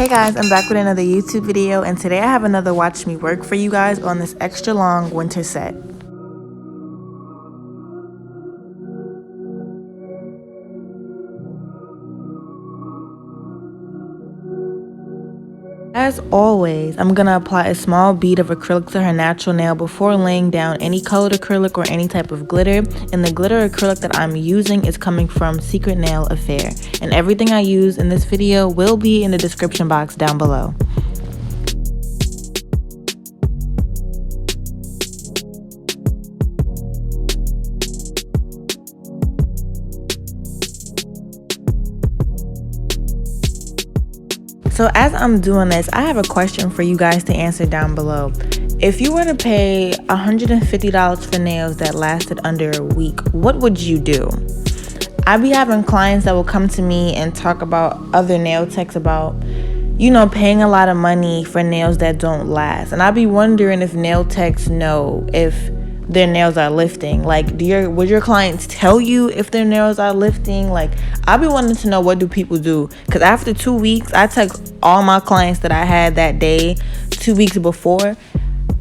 Hey guys, I'm back with another YouTube video, and today I have another watch me work for you guys on this extra long winter set. As always, I'm going to apply a small bead of acrylic to her natural nail before laying down any colored acrylic or any type of glitter. And the glitter acrylic that I'm using is coming from Secret Nail Affair. And everything I use in this video will be in the description box down below. So as I'm doing this, I have a question for you guys to answer down below. If you were to pay $150 for nails that lasted under a week, what would you do? I be having clients that will come to me and talk about other nail techs about, you know, paying a lot of money for nails that don't last. And I be wondering if nail techs know if their nails are lifting. Like, would your clients tell you if their nails are lifting? Like, I be wanting to know, what do people do? Because after 2 weeks, I text all my clients that I had that day 2 weeks before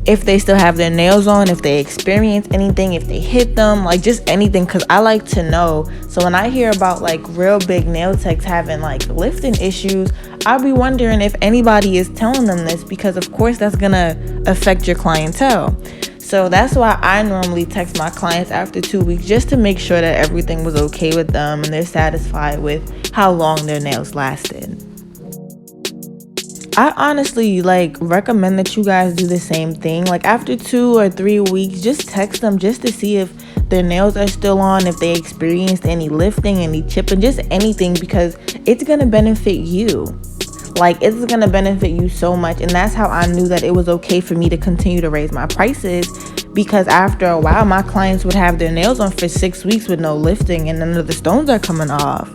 if they still have their nails on, if they experience anything, if they hit them, like just anything, because I like to know. So when I hear about like real big nail techs having like lifting issues, I'll be wondering if anybody is telling them this, because of course that's gonna affect your clientele. So that's why I normally text my clients after 2 weeks, just to make sure that everything was okay with them and they're satisfied with how long their nails lasted. I honestly recommend that you guys do the same thing. Like after 2 or 3 weeks, just text them just to see if their nails are still on, if they experienced any lifting, any chipping, just anything, because it's gonna benefit you. Like, it's gonna benefit you so much. And that's how I knew that it was okay for me to continue to raise my prices, because after a while my clients would have their nails on for 6 weeks with no lifting, and none of the stones are coming off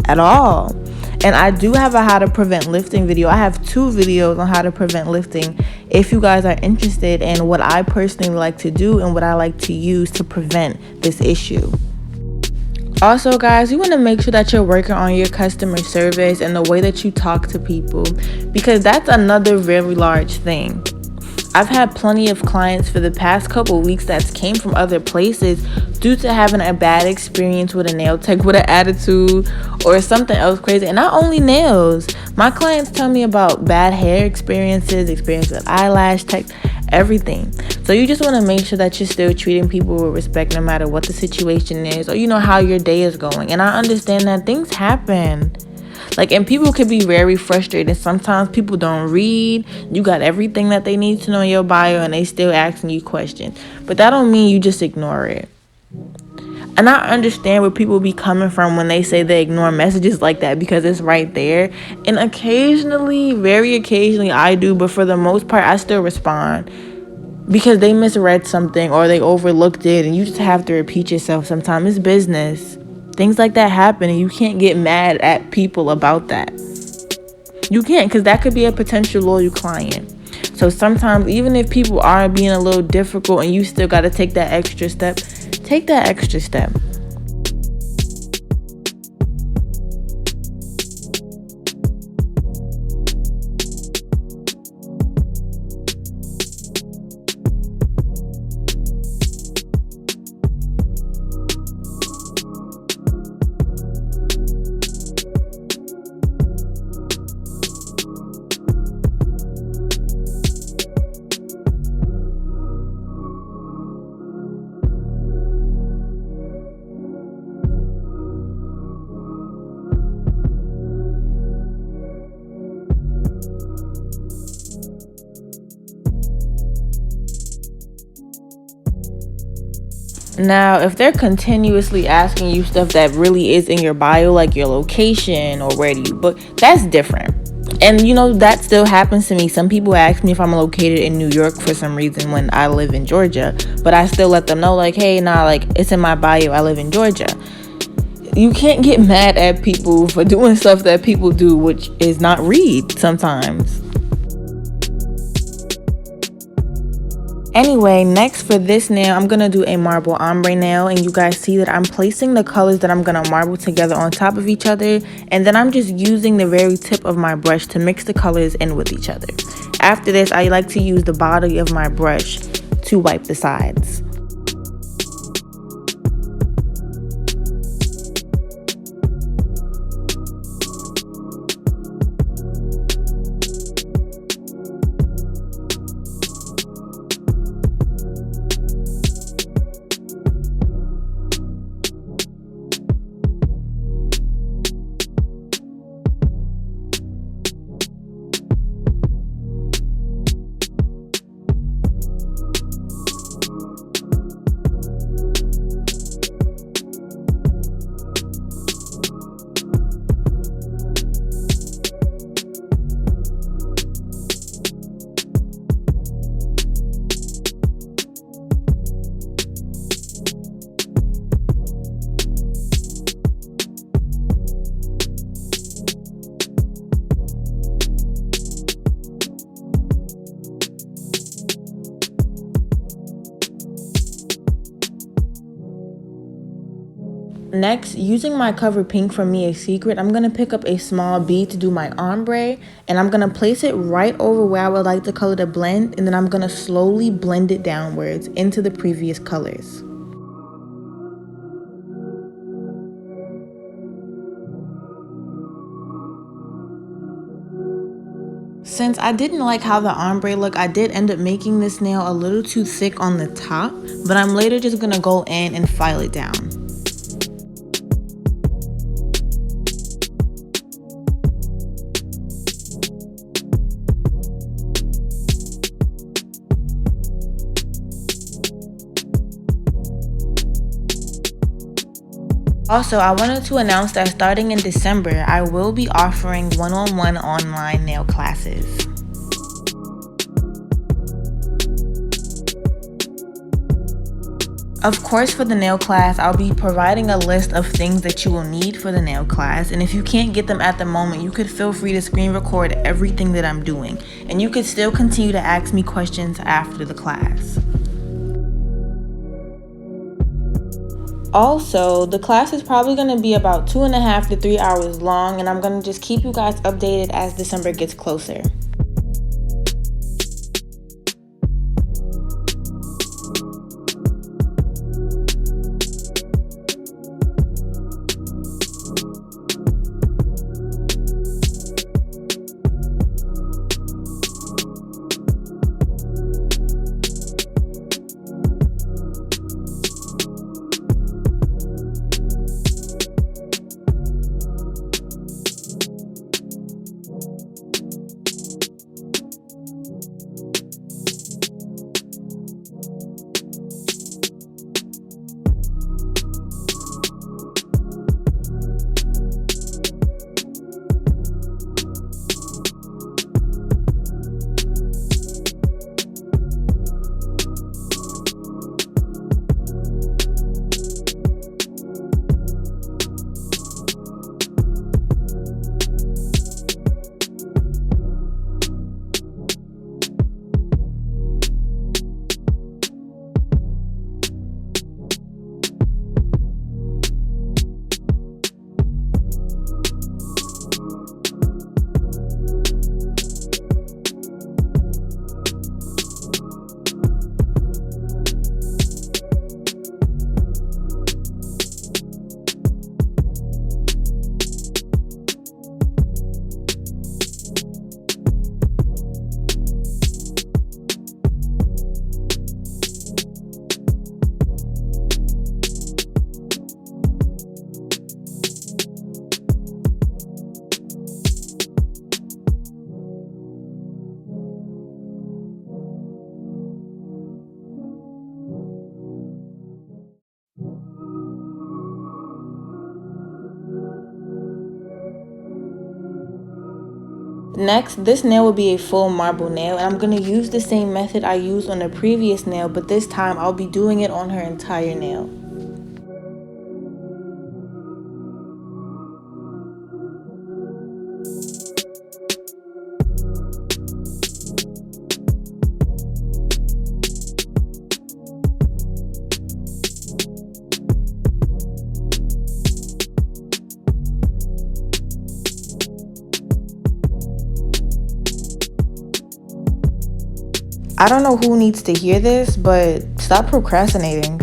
at all. And I do have a how to prevent lifting video. I have 2 videos on how to prevent lifting if you guys are interested in what I personally like to do and what I like to use to prevent this issue. Also guys, you want to make sure that you're working on your customer service and the way that you talk to people, because that's another very large thing. I've had plenty of clients for the past couple weeks that came from other places due to having a bad experience with a nail tech with an attitude or something else crazy. And not only nails, my clients tell me about bad hair experiences with eyelash tech, everything. So you just want to make sure that you're still treating people with respect no matter what the situation is, or you know how your day is going. And I understand that things happen. And people can be very frustrated. Sometimes people don't read. You got everything that they need to know in your bio and they still asking you questions. But that don't mean you just ignore it. And I understand where people be coming from when they say they ignore messages like that, because it's right there. And occasionally, very occasionally I do, but for the most part I still respond, because they misread something or they overlooked it, and you just have to repeat yourself sometimes. It's business. Things like that happen, and you can't get mad at people about that. You can't, because that could be a potential loyal client. So sometimes, even if people are being a little difficult and you still got to take that extra step, take that extra step. Now, if they're continuously asking you stuff that really is in your bio, like your location or where do you book, that's different. And you know, that still happens to me. Some people ask me if I'm located in New York for some reason when I live in Georgia, but I still let them know, like, hey, nah, like, it's in my bio, I live in Georgia. You can't get mad at people for doing stuff that people do, which is not read sometimes. Anyway, next for this nail, I'm going to do a marble ombre nail, and you guys see that I'm placing the colors that I'm going to marble together on top of each other, and then I'm just using the very tip of my brush to mix the colors in with each other. After this, I like to use the body of my brush to wipe the sides. Next, using my Cover Pink from Me A Secret, I'm going to pick up a small bead to do my ombre, and I'm going to place it right over where I would like the color to blend, and then I'm going to slowly blend it downwards into the previous colors. Since I didn't like how the ombre looked, I did end up making this nail a little too thick on the top, but I'm later just going to go in and file it down. Also, I wanted to announce that starting in December, I will be offering one-on-one online nail classes. Of course, for the nail class, I'll be providing a list of things that you will need for the nail class, and if you can't get them at the moment, you could feel free to screen record everything that I'm doing, and you could still continue to ask me questions after the class. Also, the class is probably going to be about 2.5 to 3 hours long, and I'm going to just keep you guys updated as December gets closer. Next, this nail will be a full marble nail, and I'm going to use the same method I used on the previous nail, but this time I'll be doing it on her entire nail. I don't know who needs to hear this, but stop procrastinating.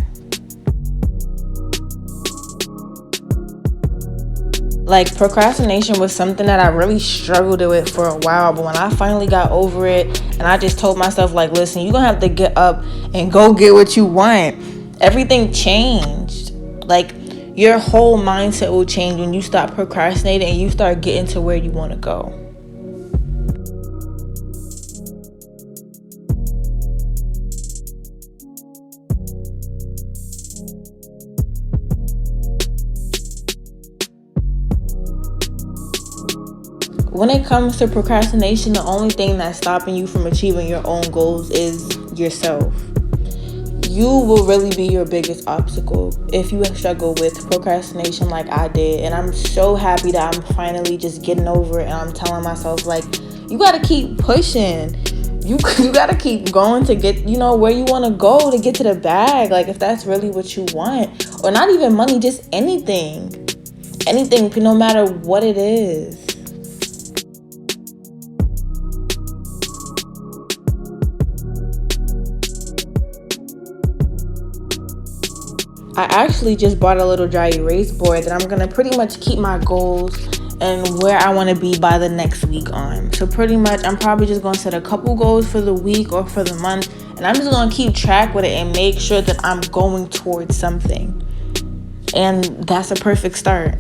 Like, procrastination was something that I really struggled with for a while, but when I finally got over it and I just told myself, like, listen, you're gonna have to get up and go get what you want, everything changed. Like, your whole mindset will change when you stop procrastinating and you start getting to where you want to go. When it comes to procrastination, the only thing that's stopping you from achieving your own goals is yourself. You will really be your biggest obstacle if you struggle with procrastination like I did. And I'm so happy that I'm finally just getting over it, and I'm telling myself, like, you gotta keep pushing. You gotta keep going to get, where you want to go, to get to the bag. Like, if that's really what you want, or not even money, just anything, no matter what it is. I actually just bought a little dry erase board that I'm going to pretty much keep my goals and where I want to be by the next week on. So pretty much I'm probably just going to set a couple goals for the week or for the month, and I'm just going to keep track with it and make sure that I'm going towards something. And that's a perfect start.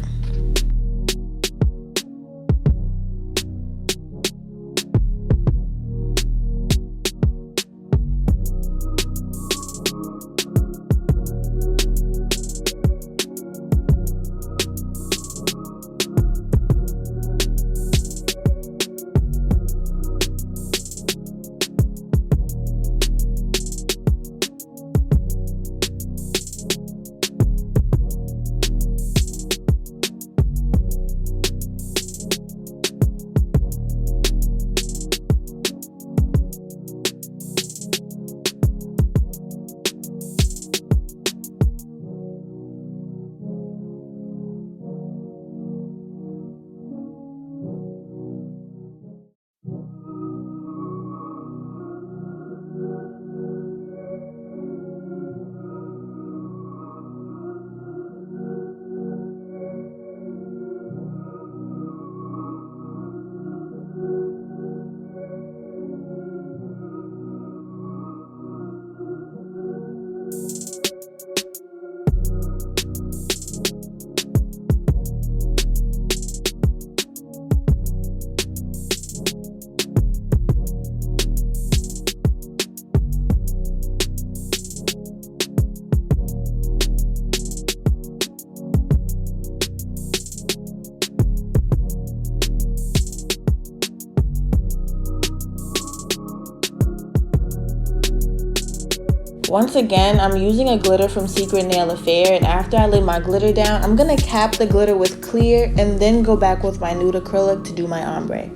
Once again, I'm using a glitter from Secret Nail Affair, and after I lay my glitter down, I'm going to cap the glitter with clear and then go back with my nude acrylic to do my ombre.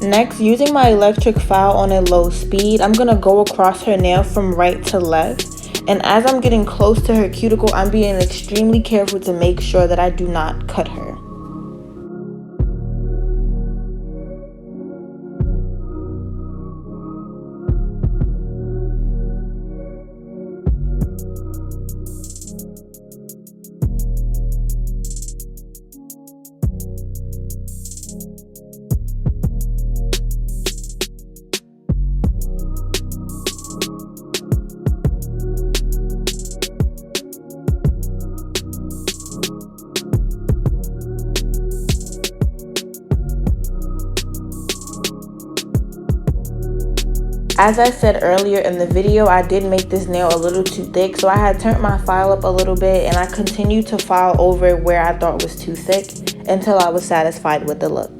Next, using my electric file on a low speed, I'm going to go across her nail from right to left. And as I'm getting close to her cuticle, I'm being extremely careful to make sure that I do not cut her. As I said earlier in the video, I did make this nail a little too thick, so I had turned my file up a little bit and I continued to file over where I thought was too thick until I was satisfied with the look.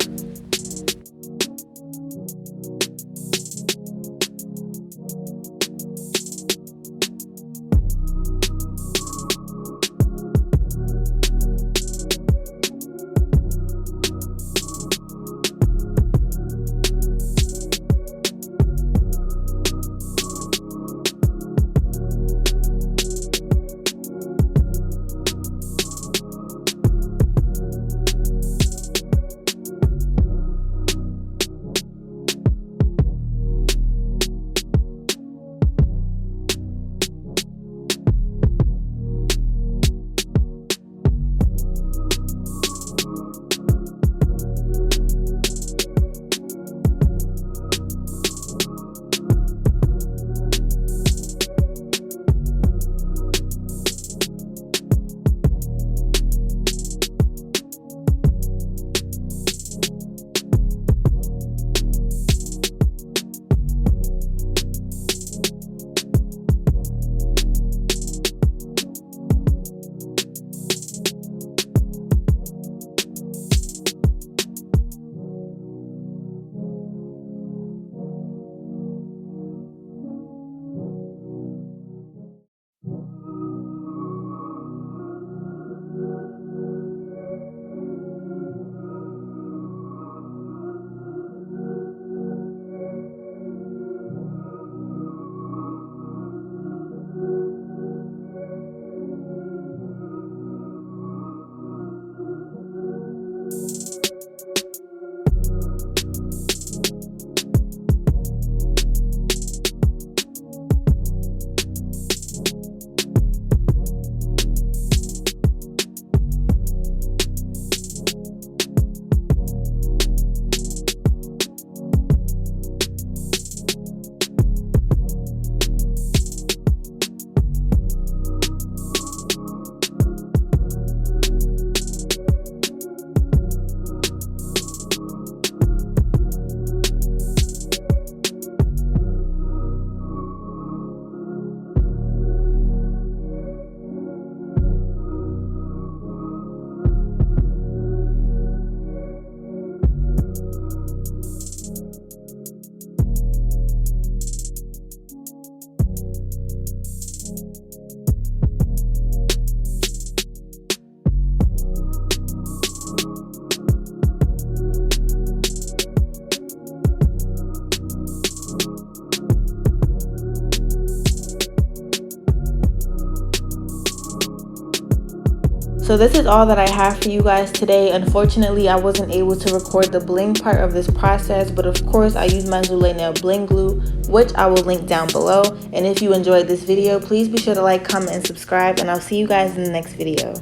So this is all that I have for you guys today. Unfortunately, I wasn't able to record the bling part of this process, but of course I used my Zulay nail bling glue, which I will link down below. And if you enjoyed this video, please be sure to like, comment, and subscribe, and I'll see you guys in the next video.